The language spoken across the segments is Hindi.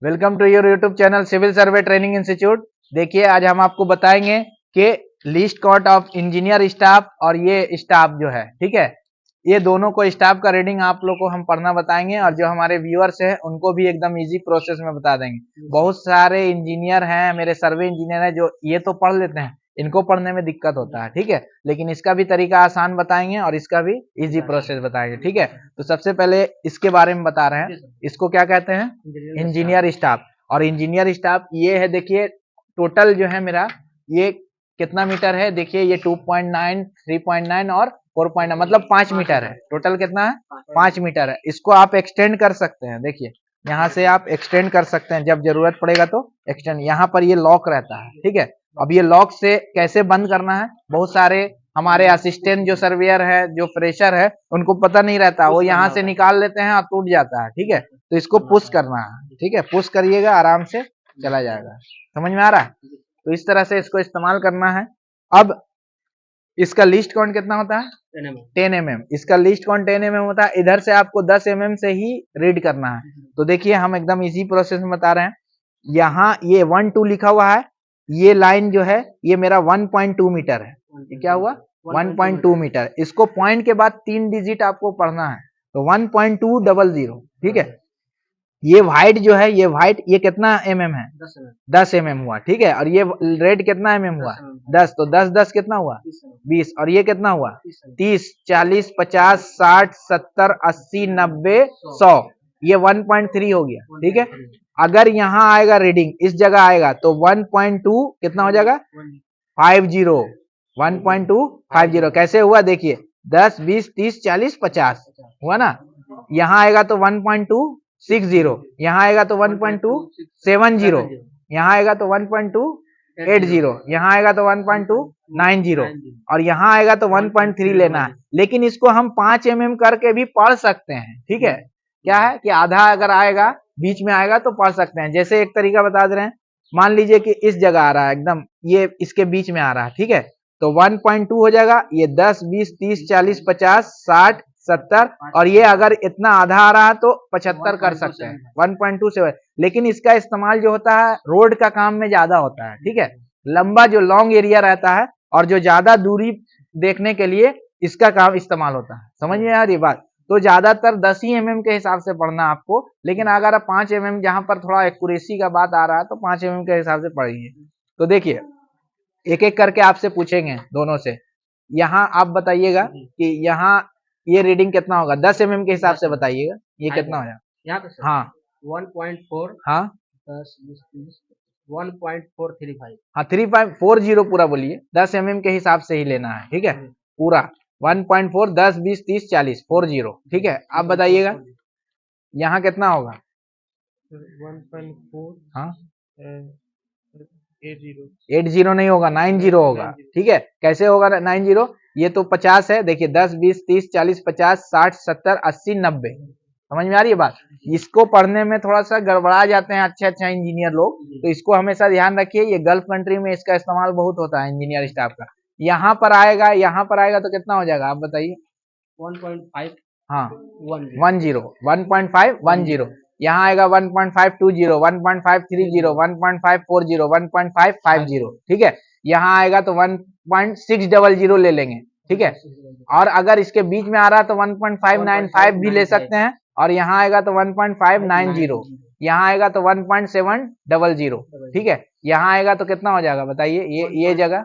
Welcome to your YouTube channel civil survey training institute. देखिए आज हम आपको बताएंगे कि list count of engineer staff और ये स्टाफ जो है, ठीक है, ये दोनों को स्टाफ का रीडिंग आप लोग को हम पढ़ना बताएंगे और जो हमारे व्यूअर्स हैं उनको भी एकदम इजी प्रोसेस में बता देंगे। बहुत सारे इंजीनियर हैं, मेरे सर्वे इंजीनियर हैं जो ये तो पढ़ लेते हैं, इनको पढ़ने में दिक्कत होता है, ठीक है, लेकिन इसका भी तरीका आसान बताएंगे और इसका भी इजी प्रोसेस बताएंगे, ठीक है। तो सबसे पहले इसके बारे में बता रहे हैं, इसको क्या कहते हैं, इंजीनियर स्टाफ। और इंजीनियर स्टाफ ये है, देखिए टोटल जो है मेरा ये कितना मीटर है, देखिए ये 2.9, 3.9 और 4.9 मतलब 5 मीटर है। टोटल कितना है, 5 मीटर है। इसको आप एक्सटेंड कर सकते हैं, देखिए यहाँ से आप एक्सटेंड कर सकते हैं, जब जरूरत पड़ेगा तो एक्सटेंड। यहाँ पर ये लॉक रहता है, ठीक है। अब ये लॉक से कैसे बंद करना है, बहुत सारे हमारे असिस्टेंट जो सर्वेयर है, जो फ्रेशर है, उनको पता नहीं रहता, वो यहाँ से निकाल लेते हैं और टूट जाता है, ठीक है। तो इसको पुश करना है, ठीक है, पुश करिएगा, आराम से चला जाएगा। समझ में आ रहा है? तो इस तरह से इसको इस्तेमाल करना है। अब इसका लिस्ट काउंट कितना होता है, 10 mm। इसका लिस्ट काउंट 10 mm होता है। इधर से आपको 10 mm से ही रीड करना है। तो देखिए हम एकदम इजी प्रोसेस में बता रहे हैं। यहाँ ये 1-2 लिखा हुआ है, ये लाइन जो है ये मेरा 1.2 मीटर है। ये क्या हुआ, 1.2 मीटर। इसको पॉइंट के बाद 3 डिजिट आपको पढ़ना है, तो 1.200, ठीक है। ये व्हाइट जो है, ये व्हाइट ये कितना mm है, 10 mm हुआ, ठीक है। और ये रेड कितना mm हुआ, 10, तो 10 कितना हुआ, 20। और ये कितना हुआ, 30, 40, 50, 60, 70, 80, 90, 100। ये 1.3 हो गया, ठीक है। अगर यहाँ आएगा रीडिंग, इस जगह आएगा तो 1.2 कितना हो जाएगा, 50, 1.250। कैसे हुआ, देखिए 10, 20, 30, 40, 50 हुआ ना। यहाँ आएगा तो 1.260, यहाँ आएगा तो 1.270, यहाँ आएगा तो 1.280, यहाँ आएगा तो 1.290 और यहाँ आएगा तो 1.3 लेना है। लेकिन इसको हम 5 mm करके भी पढ़ सकते हैं, ठीक है। क्या है कि आधा अगर आएगा, बीच में आएगा तो पढ़ सकते हैं। जैसे एक तरीका बता दे रहे हैं, मान लीजिए कि इस जगह आ रहा है, एकदम ये इसके बीच में आ रहा है, ठीक है, तो 1.2 हो जाएगा। ये 10, 20, 30, 40, 50, 60, 70 और ये अगर इतना आधा आ रहा है तो 75 कर सकते हैं, 1.2 से। लेकिन इसका इस्तेमाल जो होता है रोड का काम में ज्यादा होता है, ठीक है। लंबा जो लॉन्ग एरिया रहता है और जो ज्यादा दूरी देखने के लिए इसका काम इस्तेमाल होता है। समझ में आ रही बात? तो ज्यादातर 10 ही mm के हिसाब से पढ़ना आपको, लेकिन अगर आप 5 mm जहां पर थोड़ा एक्यूरेसी का बात आ रहा है तो 5 mm के हिसाब से पढ़िए। तो देखिए एक एक करके आपसे पूछेंगे दोनों से। यहाँ आप बताइएगा कि यहाँ ये रीडिंग कितना होगा, 10 mm के हिसाब से बताइएगा, ये कितना हो जाएगा। हाँ 1.4, हाँ 10, 20, 30, 1.435। हाँ 3.40 पूरा बोलिए, 10 mm के हिसाब से ही लेना है, ठीक है, पूरा 1.4, 10, 20, 30, 40, 40, ठीक है। आप बताइएगा यहाँ कितना होगा, 1.4, हाँ 80 नहीं होगा, 90 होगा, ठीक है। कैसे होगा 90, ये तो 50 है, देखिए 10, 20, 30, 40, 50, 60, 70, 80, 90। समझ में आ रही है बात? इसको पढ़ने में थोड़ा सा गड़बड़ा जाते हैं अच्छा इंजीनियर लोग, तो इसको हमेशा ध्यान रखिए। ये गल्फ कंट्री में इसका इस्तेमाल बहुत होता है इंजीनियर स्टाफ का। यहाँ पर आएगा तो कितना हो जाएगा आप बताइए, 1.5, हाँ 1.510, यहाँ आएगा 1.520, 1.530, 1.540, 1.550, ठीक है। यहाँ आएगा तो 1.600 ले लेंगे, ठीक है। और अगर इसके बीच में आ रहा है तो 1.595 भी ले सकते हैं, और यहाँ आएगा तो 1.590, यहाँ आएगा तो 1.700, ठीक है। यहाँ आएगा तो कितना हो जाएगा बताइए, ये जगह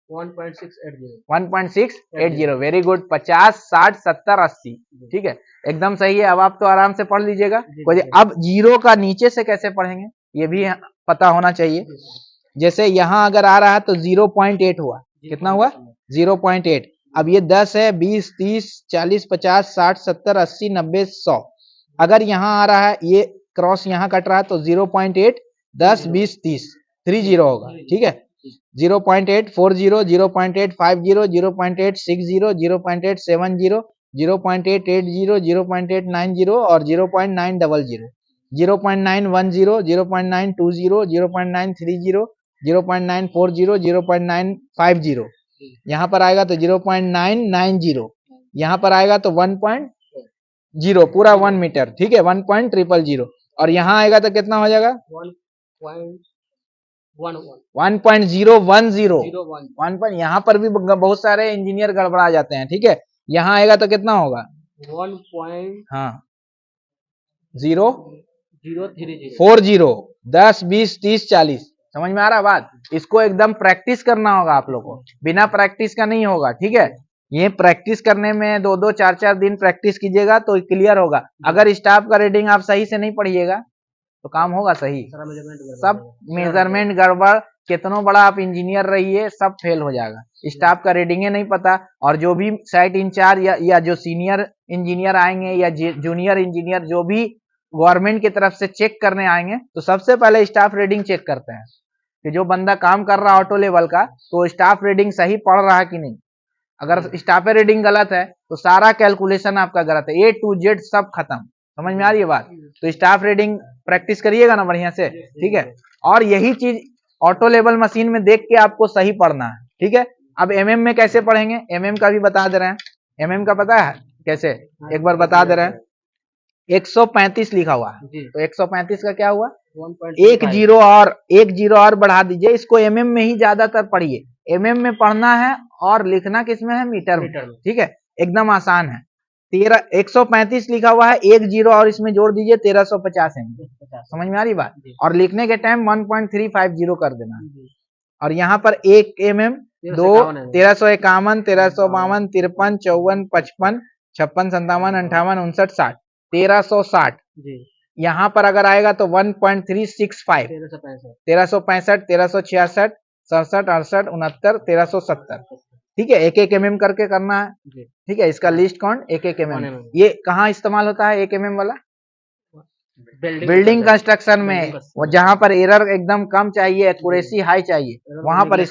1.680। वेरी गुड, 50, 60, 70, 80, ठीक है, एकदम सही है। अब आप तो आराम से पढ़ लीजिएगा। अब जीरो का नीचे से कैसे पढ़ेंगे ये भी पता होना चाहिए। जैसे यहाँ अगर आ रहा है तो 0.8 हुआ, कितना हुआ, 0.8। अब ये 10 है, 20, 30, 40, 50, 60, 70, 80, 90, 100। अगर यहाँ आ रहा है, ये क्रॉस यहाँ कट रहा है तो 0.8, 10, 20, 30, 30 होगा, ठीक है। 0.840, 0.850, 0.860, 0.870, 0.880, 0.890 और 0.900, 0.910, 0.920, 0.930, 0.940, 0.950। यहाँ पर आएगा तो 0.990, यहाँ पर आएगा तो 1.0, पूरा 1 मीटर, ठीक है, 1.000। और यहाँ आएगा तो कितना हो जाएगा 1.010 1.1 यहाँ पर भी बहुत सारे इंजीनियर गड़बड़ा जाते हैं, ठीक है। यहाँ आएगा तो कितना होगा 1.030 हाँ 040 10 20 30 40। समझ में आ रहा बात। इसको एकदम प्रैक्टिस करना होगा आप लोग को, बिना प्रैक्टिस का नहीं होगा, ठीक है। ये प्रैक्टिस करने में 2-2 4-4 दिन प्रैक्टिस कीजिएगा तो क्लियर होगा। अगर स्टाफ का रीडिंग आप सही से नहीं पढ़िएगा तो काम होगा सही, सब मेजरमेंट गड़बड़, कितना बड़ा आप इंजीनियर रहिए सब फेल हो जाएगा। स्टाफ का रीडिंग नहीं पता, और जो भी साइट इंचार्ज या जो सीनियर इंजीनियर आएंगे या जूनियर इंजीनियर जो भी गवर्नमेंट की तरफ से चेक करने आएंगे तो सबसे पहले स्टाफ रीडिंग चेक करते हैं कि जो बंदा काम कर रहा है ऑटो लेवल का तो स्टाफ रीडिंग सही पढ़ रहा है कि नहीं। अगर स्टाफ रीडिंग गलत है तो सारा कैलकुलेशन आपका गलत है, A to Z सब खत्म। समझ में आ रही है बात। तो स्टाफ रीडिंग प्रैक्टिस करिएगा ना बढ़िया से, ठीक है। और यही चीज ऑटो लेवल मशीन में देख के आपको सही पढ़ना है, ठीक है। अब MM में कैसे पढ़ेंगे, MM का भी बता दे रहे हैं। MM का पता है कैसे, एक बार बता दे रहे हैं। 135 लिखा हुआ है तो 135 का क्या हुआ 1 जीरो और बढ़ा दीजिए। इसको MM में ही ज्यादातर पढ़िए, MM में पढ़ना है और लिखना किसमें है, मीटर में, ठीक है। एकदम आसान है। 135 लिखा हुआ है, 1 जीरो और इसमें जोड़ दीजिए 1350 mm। समझ में आ रही बात। और लिखने के टाइम 1.350 कर देना। और यहाँ पर 1 mm 2 1351 1352 53 54 55 56 57 58 59 60 1360। यहाँ पर अगर आएगा तो 1.365 1365 1366 67 68 69 1370, ठीक है। एक MM करके करना है, ठीक है। इसका लिस्ट काउंट एक MM। ये कहाँ इस्तेमाल होता है 1 MM वाला, बिल्डिंग कंस्ट्रक्शन में, जहां पर एरर एकदम कम चाहिए, एक्यूरेसी हाई चाहिए, वहां पर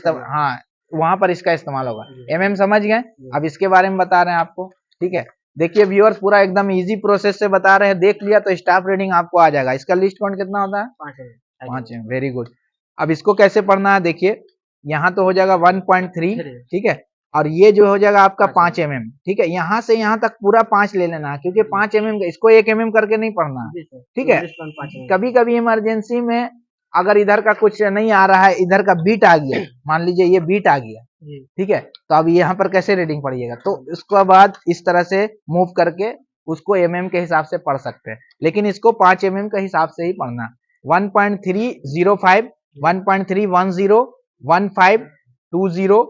वहां पर इसका इस्तेमाल होगा। MM समझ गए। अब इसके बारे में बता रहे हैं आपको, ठीक है। देखिए व्यूअर्स पूरा एकदम इजी प्रोसेस से बता रहे हैं, देख लिया तो स्टाफ रीडिंग आपको आ जाएगा। इसका लिस्ट काउंट कितना होता है 5 है। Very good. अब इसको कैसे पढ़ना है देखिए, यहाँ तो हो जाएगा 1.3, ठीक है। और ये जो हो जाएगा आपका 5 mm, ठीक है। यहाँ से यहाँ तक पूरा 5 ले लेना है क्योंकि 5 mm इसको 1 mm करके नहीं पढ़ना है, ठीक है। कभी कभी इमरजेंसी में अगर इधर का कुछ नहीं आ रहा है, इधर का बीट आ गया, मान लीजिए ये बीट आ गया, ठीक है। तो अब यहाँ पर कैसे रीडिंग पढ़िएगा, तो उसके बाद इस तरह से मूव करके उसको MM के हिसाब से पढ़ सकते हैं, लेकिन इसको 5 mm के हिसाब से ही पढ़ना। 1.305 1.310 1520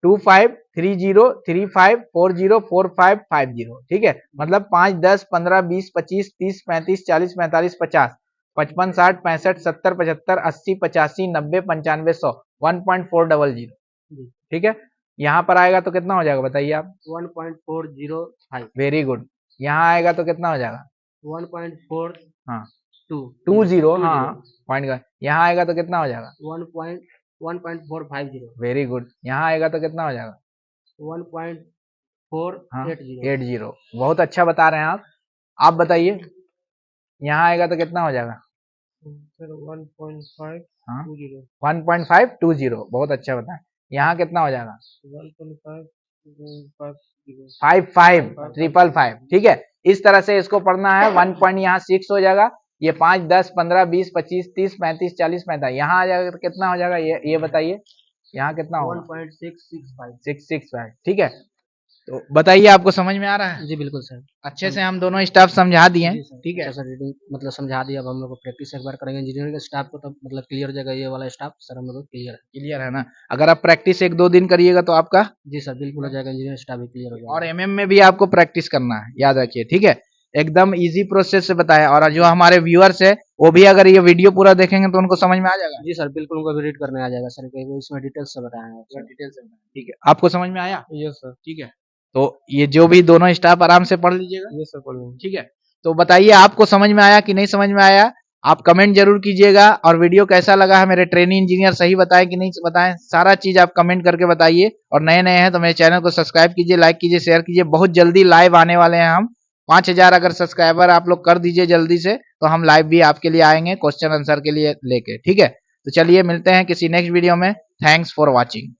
25 30 35 40 45 50, ठीक है। मतलब 5 10 15 20 25 30 35 40 45 50 55 60 65 70 75 80 85 90 95 100 1.400, ठीक है। यहाँ पर आएगा तो कितना हो जाएगा बताइए आप 1.405। Very good. यहाँ आएगा तो कितना हो जाएगा 1.4 हाँ 20 हाँ पॉइंट का। यहाँ आएगा तो कितना हो जाएगा 1.450। Very good. यहाँ आएगा तो कितना हो जाएगा 1.480। बहुत अच्छा बता रहे हैं आप बताइए यहाँ आएगा तो कितना हो जाएगा 1.520। हाँ 1.520। बहुत अच्छा बताएं। यहाँ कितना हो जाएगा 55 ठीक है। इस तरह से इसको पढ़ना है। 1 पॉइंट यहाँ 6 हो जाएगा, ये 5 10 15 20 25 30 35 40 45 यहाँ आ जाएगा तो कितना हो जाएगा ये बताइए यहाँ कितना होगा 1.665 ठीक है। तो बताइए आपको समझ में आ रहा है। जी बिल्कुल सर, अच्छे से हम दोनों स्टाफ समझा दिए, ठीक है सर। रीडिंग मतलब समझा दिया। अब हम लोग को प्रैक्टिस एक बार करेंगे इंजीनियरिंग के स्टाफ को, तब मतलब क्लियर हो जाएगा ये वाला स्टाफ। सर हम लोग क्लियर है ना। अगर आप प्रैक्टिस 1-2 दिन करिएगा तो आपका जी सर बिल्कुल हो जाएगा, इंजीनियरिंग स्टाफ भी क्लियर हो जाएगा। और MM में भी आपको प्रैक्टिस करना है, याद रखिए, ठीक है। एकदम इजी प्रोसेस से बताया। और जो हमारे व्यूअर्स है वो भी अगर ये वीडियो पूरा देखेंगे तो उनको समझ में आ जाएगा। जी सर बिल्कुल, उनको भी रीड करने आ जाएगा सर, इसमें डिटेल्स से बताया है, डिटेल से, ठीक है। आपको समझ में आया? यस सर, ठीक है। तो ये जो भी दोनों स्टाफ आराम से पढ़ लीजिएगा। यस सर पढ़ लूंगा, ठीक है। तो बताइए आपको समझ में आया कि नहीं समझ में आया। आप कमेंट जरूर कीजिएगा। और वीडियो कैसा लगा है, मेरे ट्रेनिंग इंजीनियर सही बताए कि नहीं बताएं, सारा चीज आप कमेंट करके बताइए। और नए हैं तो मेरे चैनल को सब्सक्राइब कीजिए, लाइक कीजिए, शेयर कीजिए। बहुत जल्दी लाइव आने वाले हैं हम। 5000 अगर सब्सक्राइबर आप लोग कर दीजिए जल्दी से, तो हम लाइव भी आपके लिए आएंगे क्वेश्चन आंसर के लिए लेके, ठीक है। तो चलिए मिलते हैं किसी नेक्स्ट वीडियो में। Thanks for watching.